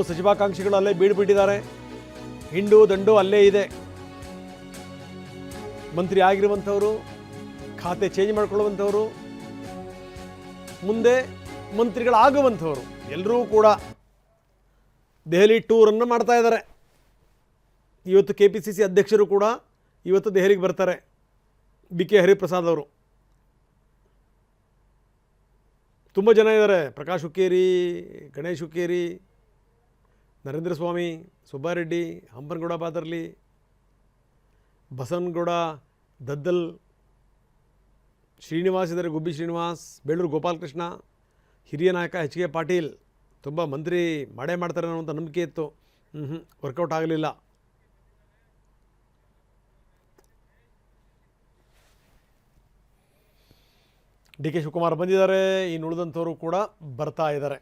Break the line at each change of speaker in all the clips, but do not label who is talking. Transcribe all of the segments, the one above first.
ಸಚಿವಾಕಾಂಕ್ಷಿಗಳು ಅಲ್ಲೇ ಬೀಡುಬಿಟ್ಟಿದ್ದಾರೆ. ಹಿಂಡು ದಂಡು ಅಲ್ಲೇ ಇದೆ. ಮಂತ್ರಿ ಆಗಿರುವಂಥವರು, ಖಾತೆ ಚೇಂಜ್ ಮಾಡ್ಕೊಳ್ಳುವಂಥವರು, ಮುಂದೆ ಮಂತ್ರಿಗಳಾಗುವಂಥವರು ಎಲ್ಲರೂ ಕೂಡ ದೆಹಲಿ ಟೂರನ್ನು ಮಾಡ್ತಾ ಇದ್ದಾರೆ. ಇವತ್ತು KPCC ಅಧ್ಯಕ್ಷರು ಕೂಡ ಇವತ್ತು ದೆಹಲಿಗೆ ಬರ್ತಾರೆ, BK ಹರಿಪ್ರಸಾದ್ ಅವರು. ತುಂಬ ಜನ ಇದ್ದಾರೆ. ಪ್ರಕಾಶ್ ಹುಕ್ಕೇರಿ, ಗಣೇಶ್ ಹುಕ್ಕೇರಿ, ನರೇಂದ್ರ ಸ್ವಾಮಿ, ಸುಬ್ಬಾರೆಡ್ಡಿ, ಹಂಪನಗೌಡ ಬಾದರ್ಲಿ, ಬಸವನಗೌಡ, ದದ್ದಲ್, ಶ್ರೀನಿವಾಸ್ ಇದ್ದಾರೆ, ಗುಬ್ಬಿ ಶ್ರೀನಿವಾಸ್, ಬೇಳೂರು ಗೋಪಾಲಕೃಷ್ಣ, ಹಿರಿಯ ನಾಯಕ HK ಪಾಟೀಲ್. ತುಂಬ ಮಂತ್ರಿ ಮಾಡೇ ಮಾಡ್ತಾರೆ ಅನ್ನೋಂಥ ನಂಬಿಕೆ ಇತ್ತು. ವರ್ಕೌಟ್ ಆಗಲಿಲ್ಲ. DK ಶಿವಕುಮಾರ್ ಬಂದಿದ್ದಾರೆ. ಇನ್ನು ಉಳಿದಂಥವರು ಕೂಡ ಬರ್ತಾ ಇದ್ದಾರೆ.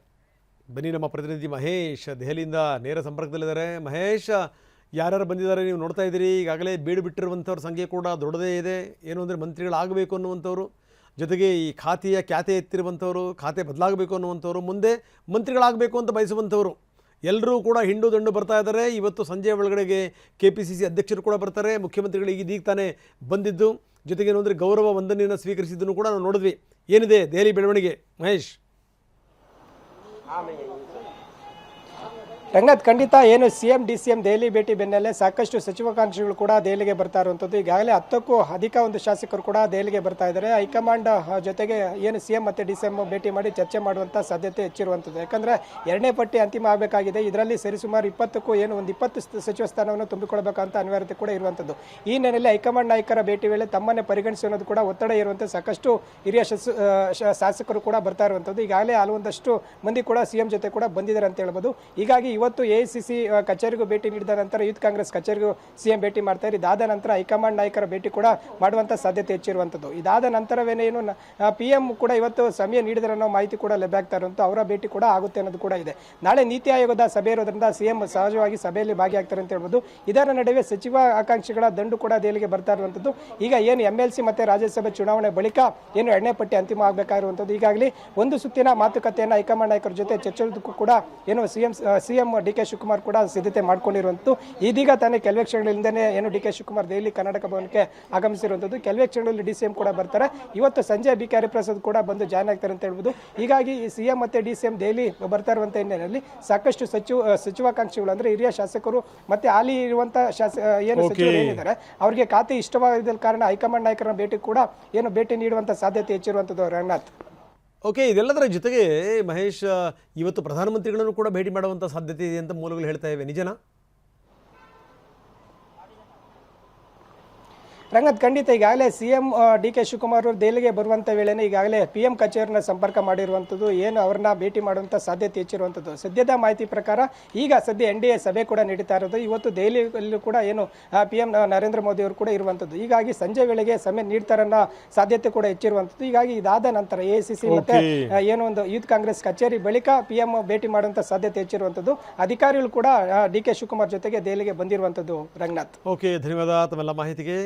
ಬನ್ನಿ, ನಮ್ಮ ಪ್ರತಿನಿಧಿ ಮಹೇಶ್ ದೆಹಲಿಯಿಂದ ನೇರ ಸಂಪರ್ಕದಲ್ಲಿದ್ದಾರೆ. ಮಹೇಶ್, ಯಾರ್ಯಾರು ಬಂದಿದ್ದಾರೆ ನೀವು ನೋಡ್ತಾ ಇದ್ದೀರಿ. ಈಗಾಗಲೇ ಬೀಡು ಬಿಟ್ಟಿರುವಂಥವ್ರ ಸಂಖ್ಯೆ ಕೂಡ ದೊಡ್ಡದೇ ಇದೆ. ಏನು ಅಂದರೆ ಮಂತ್ರಿಗಳಾಗಬೇಕು ಅನ್ನುವಂಥವ್ರು, ಜೊತೆಗೆ ಈ ಖಾತೆಯ ಖ್ಯಾತೆ ಎತ್ತಿರುವಂಥವ್ರು, ಖಾತೆ ಬದಲಾಗಬೇಕು ಅನ್ನುವಂಥವ್ರು, ಮುಂದೆ ಮಂತ್ರಿಗಳಾಗಬೇಕು ಅಂತ ಬಯಸುವಂಥವ್ರು ಎಲ್ಲರೂ ಕೂಡ ಹಿಂಡು ದಂಡು ಬರ್ತಾ ಇದ್ದಾರೆ. ಇವತ್ತು ಸಂಜೆ ಒಳಗಡೆಗೆ KPCC ಅಧ್ಯಕ್ಷರು ಕೂಡ ಬರ್ತಾರೆ. ಮುಖ್ಯಮಂತ್ರಿಗಳಿಗೆ ಇದೀಗ ತಾನೇ ಬಂದಿದ್ದು, ಜೊತೆಗೆ ಏನು ಅಂದರೆ ಗೌರವ ವಂದನೆಯನ್ನು ಸ್ವೀಕರಿಸಿದ್ದನ್ನು ಕೂಡ ನಾವು ನೋಡಿದ್ವಿ. ಏನಿದೆ ದೆಹಲಿ ಬೆಳವಣಿಗೆ ಮಹೇಶ್?
ರಂಗತ್, ಖಂಡಿತ ಏನು CM DCM ದೆಹಲಿ ಭೇಟಿ ಬೆನ್ನಲ್ಲೇ ಸಾಕಷ್ಟು ಸಚಿವಾಕಾಂಕ್ಷಿಗಳು ಕೂಡ ದೆಹಲಿಗೆ ಬರ್ತಾ ಇರುವಂಥದ್ದು. ಈಗಾಗಲೇ 10ಕ್ಕೂ ಅಧಿಕ ಒಂದು ಶಾಸಕರು ಕೂಡ ದೆಹಲಿಗೆ ಬರ್ತಾ ಇದ್ದಾರೆ. ಹೈಕಮಾಂಡ್ ಜೊತೆಗೆ ಏನು CM ಮತ್ತು DCM ಭೇಟಿ ಮಾಡಿ ಚರ್ಚೆ ಮಾಡುವಂಥ ಸಾಧ್ಯತೆ ಹೆಚ್ಚಿರುವಂಥದ್ದು. ಯಾಕಂದರೆ ಎರಡನೇ ಪಟ್ಟಿ ಅಂತಿಮ ಆಗಬೇಕಾಗಿದೆ. ಇದರಲ್ಲಿ ಸರಿಸುಮಾರು 20ಕ್ಕೂ ಏನು ಒಂದು 20 ಸಚಿವ ಸ್ಥಾನವನ್ನು ತುಂಬಿಕೊಳ್ಬೇಕಂತ ಅನಿವಾರ್ಯತೆ ಕೂಡ ಇರುವಂಥದ್ದು. ಈ ಹಿನ್ನೆಲೆಯಲ್ಲಿ ಹೈಕಮಾಂಡ್ ನಾಯಕರ ಭೇಟಿ ವೇಳೆ ತಮ್ಮನ್ನೇ ಪರಿಗಣಿಸಿ ಅನ್ನೋದು ಕೂಡ ಒತ್ತಡ ಇರುವಂಥ ಸಾಕಷ್ಟು ಹಿರಿಯ ಶಾಸಕರು ಕೂಡ ಬರ್ತಾ ಇರುವಂಥದ್ದು. ಈಗಾಗಲೇ ಹಲವೊಂದಷ್ಟು ಮಂದಿ ಕೂಡ CM ಜೊತೆ ಕೂಡ ಬಂದಿದ್ದಾರೆ ಅಂತ ಹೇಳ್ಬೋದು. ಹೀಗಾಗಿ ಇವತ್ತು AICC ಕಚೇರಿಗೂ ಭೇಟಿ ನೀಡಿದ ನಂತರ ಯೂತ್ ಕಾಂಗ್ರೆಸ್ ಕಚೇರಿಗೂ CM ಭೇಟಿ ಮಾಡ್ತಾರೆ. ಇದಾದ ನಂತರ ಹೈಕಮಾಂಡ್ ನಾಯಕರ ಭೇಟಿ ಕೂಡ ಮಾಡುವಂಥ ಸಾಧ್ಯತೆ ಹೆಚ್ಚಿರುವಂಥದ್ದು. ಇದಾದ ನಂತರವೇನೇನು PM ಕೂಡ ಇವತ್ತು ಸಮಯ ನೀಡಿದರೆ ಅನ್ನೋ ಮಾಹಿತಿ ಕೂಡ ಲಭ್ಯ ಆಗ್ತಾ ಇರುವಂಥ ಅವರ ಭೇಟಿ ಕೂಡ ಆಗುತ್ತೆ ಅನ್ನೋದು ಕೂಡ ಇದೆ. ನಾಳೆ ನೀತಿ ಆಯೋಗದ ಸಭೆ ಇರೋದ್ರಿಂದ CM ಸಹಜವಾಗಿ ಸಭೆಯಲ್ಲಿ ಭಾಗಿಯಾಗ್ತಾರೆ ಅಂತ ಹೇಳ್ಬೋದು. ಇದರ ನಡುವೆ ಸಚಿವ ಆಕಾಂಕ್ಷಿಗಳ ದಂಡು ಕೂಡ ದೆಹಲಿಗೆ ಬರ್ತಾ ಇರುವಂಥದ್ದು. ಈಗ ಏನು MLC ಮತ್ತು ರಾಜ್ಯಸಭೆ ಚುನಾವಣೆ ಬಳಿಕ ಏನು ಎರಡನೇ ಪಟ್ಟಿ ಅಂತಿಮ ಆಗಬೇಕಾಗಿರುವಂಥದ್ದು. ಈಗಾಗಲೇ ಒಂದು ಸುತ್ತಿನ ಮಾತುಕತೆಯನ್ನು ಹೈಕಮಾಂಡ್ ನಾಯಕರ ಜೊತೆ ಚರ್ಚಿಸೋದಕ್ಕೂ ಕೂಡ ಏನು CM DK ಶಿವಕುಮಾರ್ ಕೂಡ ಸಿದ್ಧತೆ ಮಾಡ್ಕೊಂಡಿರುವಂಥದ್ದು. ಇದೀಗ ತಾನೇ ಕೆಲವೇ ಕ್ಷಣಗಳಿಂದನೇ ಏನು DK ಶಿವಕುಮಾರ್ ದೆಹಲಿ ಕರ್ನಾಟಕ ಭವನಕ್ಕೆ ಆಗಮಿಸಿರುವಂಥದ್ದು. ಕೆಲವೇ ಕ್ಷಣಗಳಲ್ಲಿ DCM ಕೂಡ ಬರ್ತಾರೆ. ಇವತ್ತು ಸಂಜೆ BK ಹರಿಪ್ರಸಾದ್ ಕೂಡ ಬಂದು ಜಾಯ್ನ್ ಆಗ್ತಾರೆ ಅಂತ ಹೇಳ್ಬೋದು. ಹೀಗಾಗಿ ಈ CM ಮತ್ತು DCM ದೆಹಲಿ ಬರ್ತಾ ಇರುವಂಥ ಹಿನ್ನೆಲೆಯಲ್ಲಿ ಸಾಕಷ್ಟು ಸಚಿವಾಕಾಂಕ್ಷಿಗಳು ಅಂದರೆ ಹಿರಿಯ ಶಾಸಕರು ಮತ್ತು ಹಾಲಿ ಇರುವಂಥ ಏನು ಸಚಿವರು ಏನಿದ್ದಾರೆ ಅವರಿಗೆ ಖಾತೆ ಇಷ್ಟವಾದ ಕಾರಣ ಹೈಕಮಾಂಡ್ ನಾಯಕರ ಭೇಟಿ ಕೂಡ ಏನು ಭೇಟಿ ನೀಡುವಂಥ ಸಾಧ್ಯತೆ ಹೆಚ್ಚಿರುವಂಥದ್ದು. ರಂಗನಾಥ್,
ಓಕೆ, ಇದೆಲ್ಲದರ ಜೊತೆಗೆ ಮಹೇಶ್, ಇವತ್ತು ಪ್ರಧಾನಮಂತ್ರಿಗಳನ್ನು ಕೂಡ ಭೇಟಿ ಮಾಡುವಂಥ ಸಾಧ್ಯತೆ ಇದೆ ಅಂತ ಮೂಲಗಳು ಹೇಳ್ತಾ ಇವೆ, ನಿಜನಾ?
ರಂಗತ್, ಖಂಡಿತ. ಈಗಾಗಲೇ CM DK ಶಿವಕುಮಾರ್ ಅವರು ದೆಹಲಿಗೆ ಬರುವಂಥ ವೇಳೆನೇ ಈಗಾಗಲೇ PM ಕಚೇರಿನ ಸಂಪರ್ಕ ಮಾಡಿರುವಂಥದ್ದು, ಏನು ಅವ್ರನ್ನ ಭೇಟಿ ಮಾಡುವಂಥ ಸಾಧ್ಯತೆ ಹೆಚ್ಚಿರುವಂಥದ್ದು. ಸದ್ಯದ ಮಾಹಿತಿ ಪ್ರಕಾರ ಈಗ ಸದ್ಯ NDA ಸಭೆ ಕೂಡ ನಡೀತಾ ಇರೋದು. ಇವತ್ತು ದೆಹಲಿಯಲ್ಲೂ ಕೂಡ ಏನು PM ನರೇಂದ್ರ ಮೋದಿ ಅವರು ಕೂಡ ಇರುವಂಥದ್ದು. ಹೀಗಾಗಿ ಸಂಜೆ ವೇಳೆಗೆ ಸಮಯ ನೀಡ್ತಾರನ್ನೋ ಸಾಧ್ಯತೆ ಕೂಡ ಹೆಚ್ಚಿರುವಂಥದ್ದು. ಹೀಗಾಗಿ ಇದಾದ ನಂತರ AICC ಮತ್ತೆ ಏನೋ ಒಂದು ಯೂತ್ ಕಾಂಗ್ರೆಸ್ ಕಚೇರಿ ಬಳಿಕ PM ಭೇಟಿ ಮಾಡುವಂಥ ಸಾಧ್ಯತೆ ಹೆಚ್ಚಿರುವಂಥದ್ದು. ಅಧಿಕಾರಿಗಳು ಕೂಡ DK ಶಿವಕುಮಾರ್ ಜೊತೆಗೆ ದೆಹಲಿಗೆ ಬಂದಿರುವಂಥದ್ದು. ರಂಗನಾಥ್,
ಓಕೆ, ಧನ್ಯವಾದ ತಮ್ಮೆಲ್ಲ ಮಾಹಿತಿಗೆ.